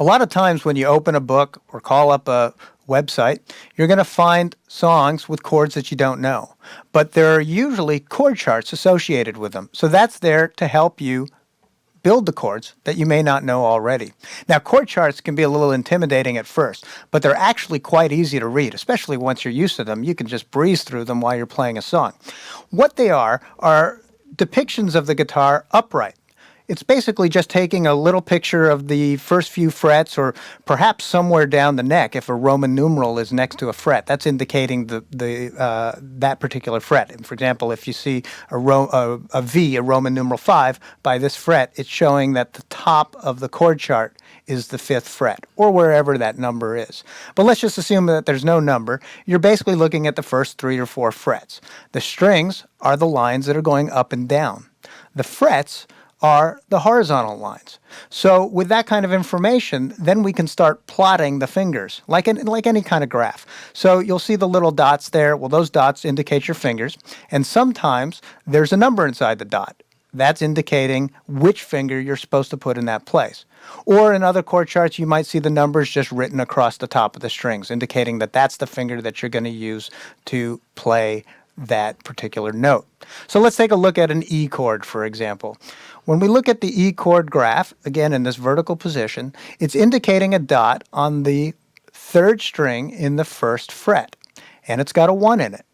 A lot of times when you open a book or call up a website, you're going to find songs with chords that you don't know. But there are usually chord charts associated with them. So that's there to help you build the chords that you may not know already. Now, chord charts can be a little intimidating at first, but they're actually quite easy to read, especially once you're used to them. You can just breeze through them while you're playing a song. What they are depictions of the guitar upright. It's basically just taking a little picture of the first few frets, or perhaps somewhere down the neck if a Roman numeral is next to a fret. That's indicating that particular fret. And for example, if you see a V, a Roman numeral 5, by this fret, it's showing that the top of the chord chart is the 5th fret, or wherever that number is. But let's just assume that there's no number. You're basically looking at the first 3 or 4 frets. The strings are the lines that are going up and down. The frets are the horizontal lines. So with that kind of information, then we can start plotting the fingers, like any kind of graph. So you'll see the little dots there. Well, those dots indicate your fingers, and sometimes there's a number inside the dot. That's indicating which finger you're supposed to put in that place. Or in other chord charts, you might see the numbers just written across the top of the strings, indicating that that's the finger that you're going to use to play that particular note. So let's take a look at an E chord, for example. When we look at the E chord graph, again in this vertical position, it's indicating a dot on the 3rd string in the 1st fret, and it's got a 1 in it.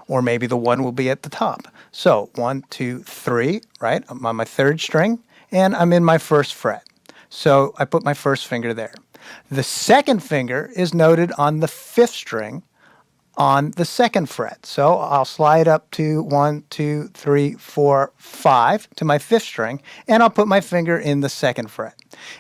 Or maybe the 1 will be at the top. So 1, 2, 3, right? I'm on my 3rd string, and I'm in my 1st fret. So I put my 1st finger there. The 2nd finger is noted on the 5th string on the 2nd fret. So I'll slide up to 1, 2, 3, 4, 5 to my 5th string, and I'll put my finger in the 2nd fret.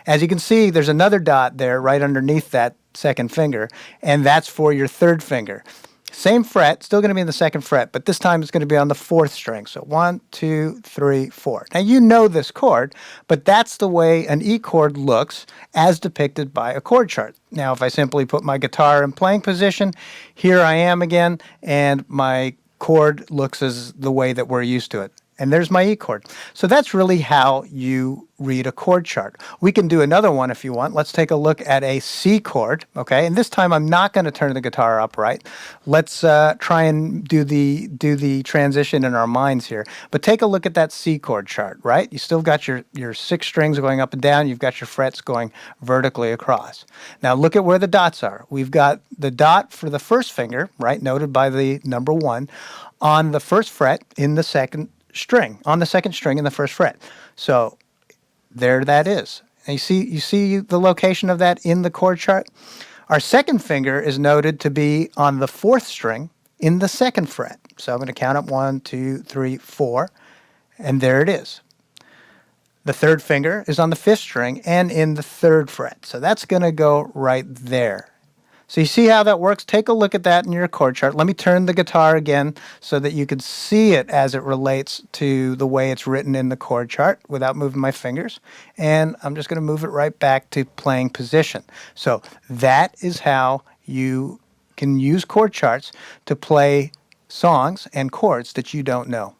As you can see, there's another dot there right underneath that 2nd finger, and that's for your 3rd finger. Same fret, still going to be in the 2nd fret, but this time it's going to be on the 4th string. So 1, 2, 3, 4. Now you know this chord, but that's the way an E chord looks as depicted by a chord chart. Now if I simply put my guitar in playing position, here I am again, and my chord looks as the way that we're used to it. And there's my E chord. So that's really how you read a chord chart. We can do another one if you want. Let's take a look at a C chord, okay? And this time I'm not going to turn the guitar upright. Let's try and do the transition in our minds here. But take a look at that C chord chart, right? You still got your 6 strings going up and down. You've got your frets going vertically across. Now look at where the dots are. We've got the dot for the 1st finger, right, noted by the number 1, on the 1st fret in the 2nd string, on the 2nd string in the 1st fret. So there that is. And you see the location of that in the chord chart? Our 2nd finger is noted to be on the 4th string in the 2nd fret. So I'm going to count up 1, 2, 3, 4, and there it is. The 3rd finger is on the 5th string and in the 3rd fret. So that's going to go right there. So you see how that works? Take a look at that in your chord chart. Let me turn the guitar again so that you can see it as it relates to the way it's written in the chord chart without moving my fingers. And I'm just going to move it right back to playing position. So that is how you can use chord charts to play songs and chords that you don't know.